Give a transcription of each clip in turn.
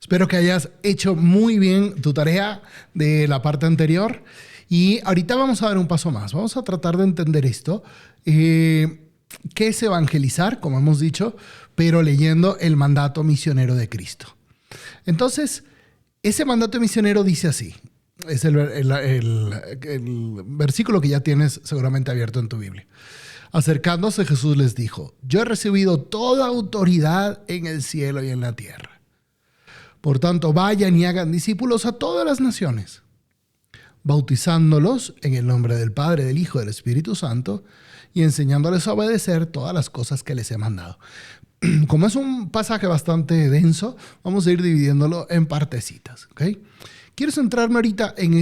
Espero que hayas hecho muy bien tu tarea de la parte anterior. Y ahorita vamos a dar un paso más. Vamos a tratar de entender esto. ¿Qué es evangelizar? Como hemos dicho, pero leyendo el mandato misionero de Cristo. Entonces, ese mandato misionero dice así. Es el versículo que ya tienes seguramente abierto en tu Biblia. Acercándose, Jesús les dijo: yo he recibido toda autoridad en el cielo y en la tierra. Por tanto, vayan y hagan discípulos a todas las naciones, bautizándolos en el nombre del Padre, del Hijo y del Espíritu Santo, y enseñándoles a obedecer todas las cosas que les he mandado. Como es un pasaje bastante denso, vamos a ir dividiéndolo en partecitas, ¿ok? Quiero centrarme ahorita en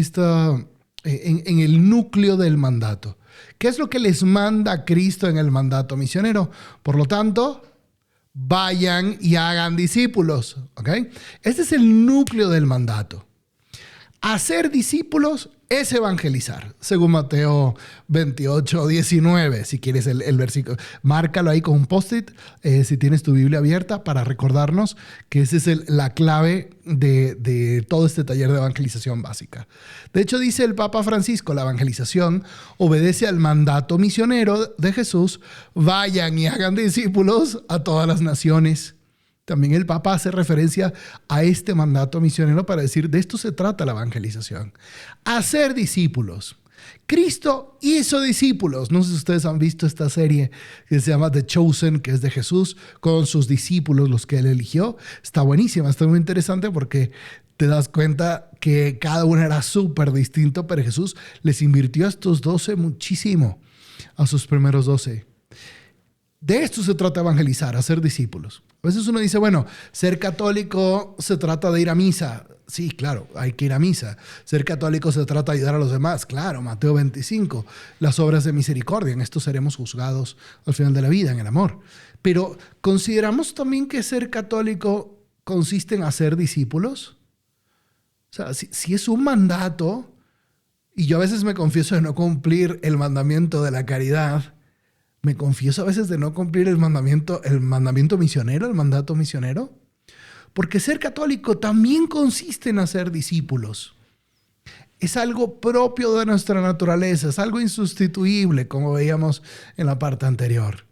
el núcleo del mandato. ¿Qué es lo que les manda Cristo en el mandato misionero? Por lo tanto, vayan y hagan discípulos, ¿ok? Este es el núcleo del mandato. Hacer discípulos es evangelizar, según Mateo 28, 19. Si quieres el versículo, márcalo ahí con un post-it, si tienes tu Biblia abierta, para recordarnos que esa es la clave de todo este taller de evangelización básica. De hecho, dice el Papa Francisco, la evangelización obedece al mandato misionero de Jesús: vayan y hagan discípulos a todas las naciones. También el Papa hace referencia a este mandato misionero para decir: de esto se trata la evangelización. Hacer discípulos. Cristo hizo discípulos. No sé si ustedes han visto esta serie que se llama The Chosen, que es de Jesús con sus discípulos, los que él eligió. Está buenísima, está muy interesante porque te das cuenta que cada uno era súper distinto, pero Jesús les invirtió a estos 12 muchísimo, a sus primeros 12. De esto se trata evangelizar, hacer discípulos. A veces uno dice, bueno, ser católico se trata de ir a misa. Sí, claro, hay que ir a misa. Ser católico se trata de ayudar a los demás. Claro, Mateo 25, las obras de misericordia. En esto seremos juzgados al final de la vida, en el amor. Pero ¿consideramos también que ser católico consiste en hacer discípulos? O sea, si es un mandato, y yo a veces me confieso de no cumplir el mandamiento de la caridad, me confieso a veces de no cumplir el mandamiento misionero, el mandato misionero, porque ser católico también consiste en hacer discípulos. Es algo propio de nuestra naturaleza, es algo insustituible, como veíamos en la parte anterior.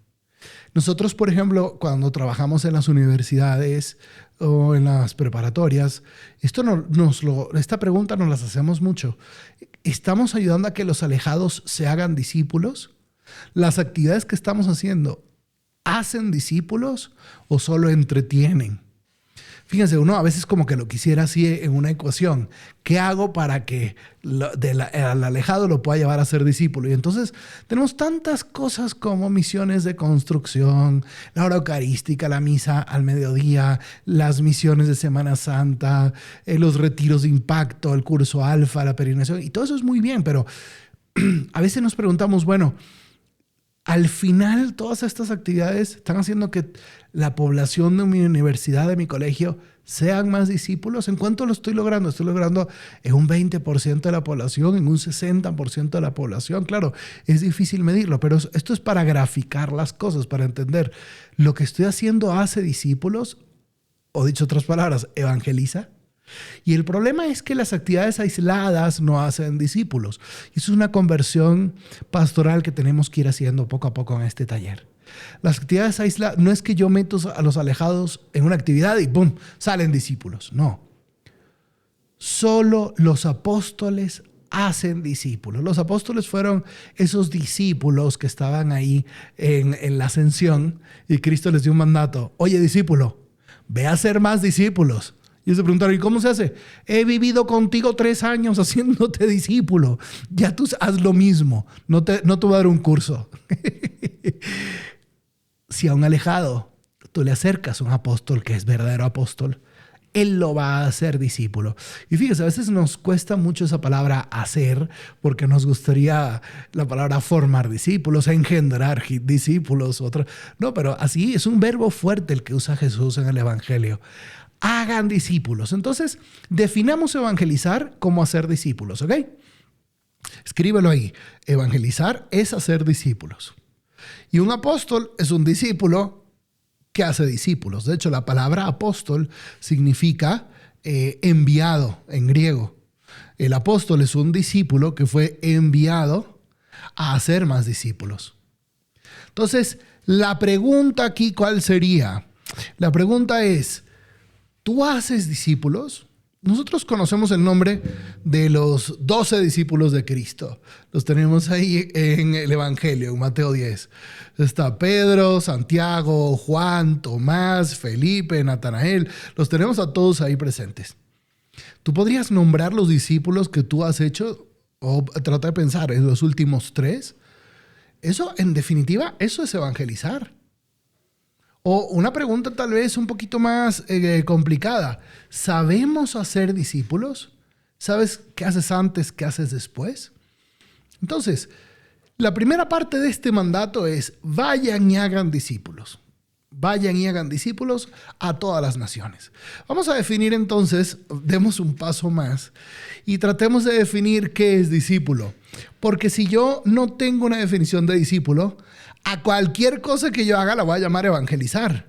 Nosotros, por ejemplo, cuando trabajamos en las universidades o en las preparatorias, esta pregunta nos las hacemos mucho. ¿Estamos ayudando a que los alejados se hagan discípulos? ¿Las actividades que estamos haciendo hacen discípulos o solo entretienen? Fíjense, uno a veces como que lo quisiera así en una ecuación. ¿Qué hago para que al alejado lo pueda llevar a ser discípulo? Y entonces tenemos tantas cosas como misiones de construcción, la hora eucarística, la misa al mediodía, las misiones de Semana Santa, los retiros de impacto, el curso alfa, la peregrinación. Y todo eso es muy bien, pero a veces nos preguntamos, bueno, al final, todas estas actividades están haciendo que la población de mi universidad, de mi colegio, sean más discípulos. ¿En cuánto lo estoy logrando? Estoy logrando en un 20% de la población, en un 60% de la población. Claro, es difícil medirlo, pero esto es para graficar las cosas, para entender. ¿Lo que estoy haciendo hace discípulos? O dicho otras palabras, ¿evangeliza? Y el problema es que las actividades aisladas no hacen discípulos. Y eso es una conversión pastoral que tenemos que ir haciendo poco a poco en este taller. Las actividades aisladas, no es que yo meto a los alejados en una actividad y ¡pum!, salen discípulos. No. Solo los apóstoles hacen discípulos. Los apóstoles fueron esos discípulos que estaban ahí en la ascensión y Cristo les dio un mandato. Oye, discípulo, ve a hacer más discípulos. Y se preguntaron, ¿y cómo se hace? He vivido contigo 3 años haciéndote discípulo. Ya tú haz lo mismo. No te voy a dar un curso. Si a un alejado tú le acercas a un apóstol que es verdadero apóstol, él lo va a hacer discípulo. Y fíjese, a veces nos cuesta mucho esa palabra hacer, porque nos gustaría la palabra formar discípulos, engendrar discípulos. No, pero así es un verbo fuerte el que usa Jesús en el Evangelio. Hagan discípulos. Entonces, definamos evangelizar como hacer discípulos, ¿ok? Escríbelo ahí. Evangelizar es hacer discípulos. Y un apóstol es un discípulo que hace discípulos. De hecho, la palabra apóstol significa enviado en griego. El apóstol es un discípulo que fue enviado a hacer más discípulos. Entonces, la pregunta aquí, ¿cuál sería? La pregunta es, ¿tú haces discípulos? Nosotros conocemos el nombre de los 12 discípulos de Cristo. Los tenemos ahí en el Evangelio, en Mateo 10. Está Pedro, Santiago, Juan, Tomás, Felipe, Natanael. Los tenemos a todos ahí presentes. ¿Tú podrías nombrar los discípulos que tú has hecho? O trata de pensar en los últimos 3. Eso, en definitiva, eso es evangelizar. O una pregunta tal vez un poquito más complicada. ¿Sabemos hacer discípulos? ¿Sabes qué haces antes, qué haces después? Entonces, la primera parte de este mandato es vayan y hagan discípulos. Vayan y hagan discípulos a todas las naciones. Vamos a definir entonces, demos un paso más y tratemos de definir qué es discípulo. Porque si yo no tengo una definición de discípulo, a cualquier cosa que yo haga la voy a llamar evangelizar.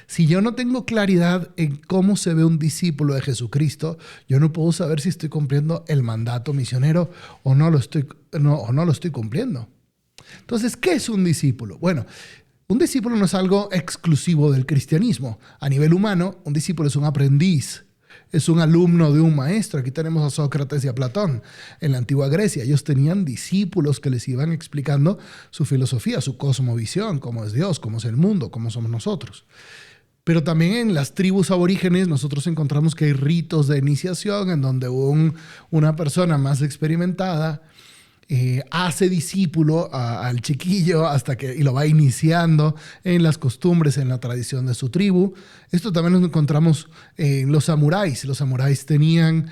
Si yo no tengo claridad en cómo se ve un discípulo de Jesucristo, yo no puedo saber si estoy cumpliendo el mandato misionero o no lo estoy cumpliendo. Entonces, ¿qué es un discípulo? Bueno, un discípulo no es algo exclusivo del cristianismo. A nivel humano, un discípulo es un aprendiz. Es un alumno de un maestro. Aquí tenemos a Sócrates y a Platón. En la antigua Grecia, ellos tenían discípulos que les iban explicando su filosofía, su cosmovisión, cómo es Dios, cómo es el mundo, cómo somos nosotros. Pero también en las tribus aborígenes nosotros encontramos que hay ritos de iniciación en donde una persona más experimentada hace discípulo al chiquillo y lo va iniciando en las costumbres, en la tradición de su tribu. Esto también lo encontramos en los samuráis. Los samuráis tenían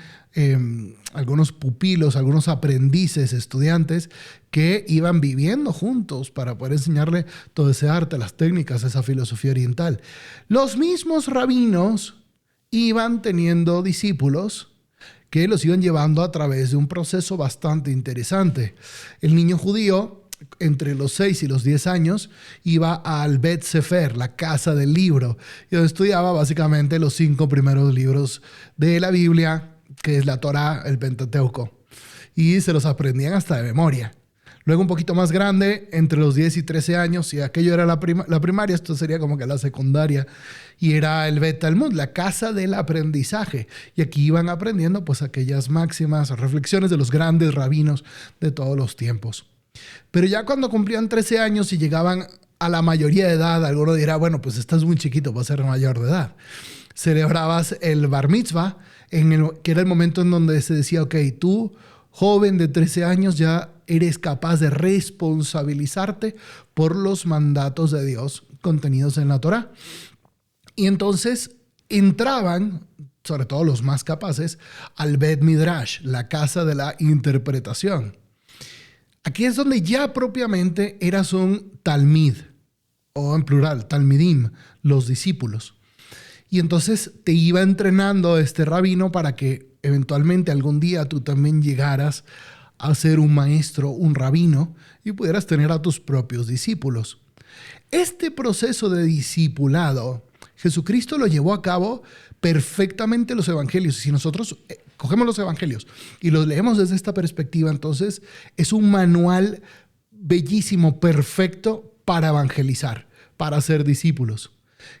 algunos pupilos, algunos aprendices, estudiantes que iban viviendo juntos para poder enseñarle todo ese arte, las técnicas, esa filosofía oriental. Los mismos rabinos iban teniendo discípulos que los iban llevando a través de un proceso bastante interesante. El niño judío, entre los 6 y los 10 años, iba al Bet Sefer, la casa del libro, y donde estudiaba básicamente los 5 primeros libros de la Biblia, que es la Torá, el Pentateuco, y se los aprendían hasta de memoria. Luego un poquito más grande, entre los 10 y 13 años, y aquello era la primaria, esto sería como que la secundaria, y era el Bet Talmud, la casa del aprendizaje. Y aquí iban aprendiendo pues aquellas máximas, reflexiones de los grandes rabinos de todos los tiempos. Pero ya cuando cumplían 13 años y llegaban a la mayoría de edad, alguno dirá, bueno, pues estás muy chiquito para ser mayor de edad. Celebrabas el Bar Mitzvah, que era el momento en donde se decía, ok, tú, joven de 13 años, ya eres capaz de responsabilizarte por los mandatos de Dios contenidos en la Torá. Y entonces entraban, sobre todo los más capaces, al Bet Midrash, la casa de la interpretación. Aquí es donde ya propiamente eras un talmid, o en plural, talmidim, los discípulos. Y entonces te iba entrenando este rabino para que eventualmente algún día tú también llegaras a ser un maestro, un rabino, y pudieras tener a tus propios discípulos. Este proceso de discipulado, Jesucristo lo llevó a cabo perfectamente en los evangelios. Si nosotros cogemos los evangelios y los leemos desde esta perspectiva, entonces es un manual bellísimo, perfecto para evangelizar, para ser discípulos.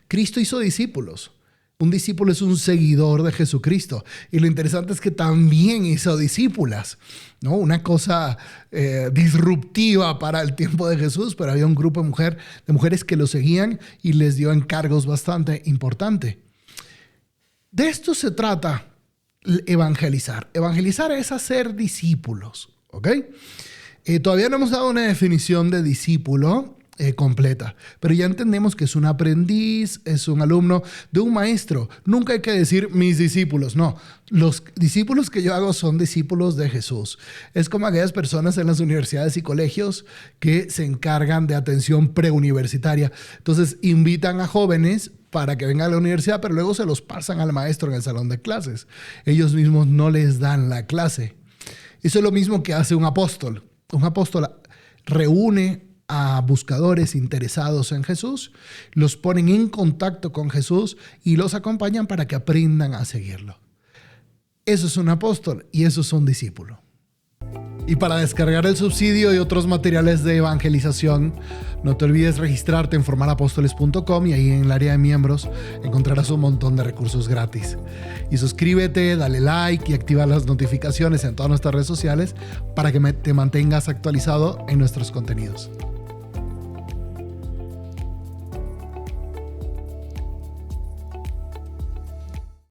Cristo hizo discípulos. Un discípulo es un seguidor de Jesucristo. Y lo interesante es que también hizo discípulas, ¿no? Una cosa disruptiva para el tiempo de Jesús, pero había un grupo de mujeres que lo seguían y les dio encargos bastante importantes. De esto se trata evangelizar. Evangelizar es hacer discípulos, ¿ok? Todavía no hemos dado una definición de discípulo completa, pero ya entendemos que es un aprendiz, es un alumno de un maestro. Nunca hay que decir mis discípulos, no. Los discípulos que yo hago son discípulos de Jesús. Es como aquellas personas en las universidades y colegios que se encargan de atención preuniversitaria. Entonces invitan a jóvenes para que vengan a la universidad, pero luego se los pasan al maestro en el salón de clases. Ellos mismos no les dan la clase. Eso es lo mismo que hace un apóstol. Un apóstol reúne a buscadores interesados en Jesús, los ponen en contacto con Jesús y los acompañan para que aprendan a seguirlo. Eso es un apóstol y eso es un discípulo. Y para descargar el subsidio y otros materiales de evangelización, no te olvides registrarte en formarapostoles.com y ahí en el área de miembros encontrarás un montón de recursos gratis. Y suscríbete, dale like y activa las notificaciones en todas nuestras redes sociales para que te mantengas actualizado en nuestros contenidos.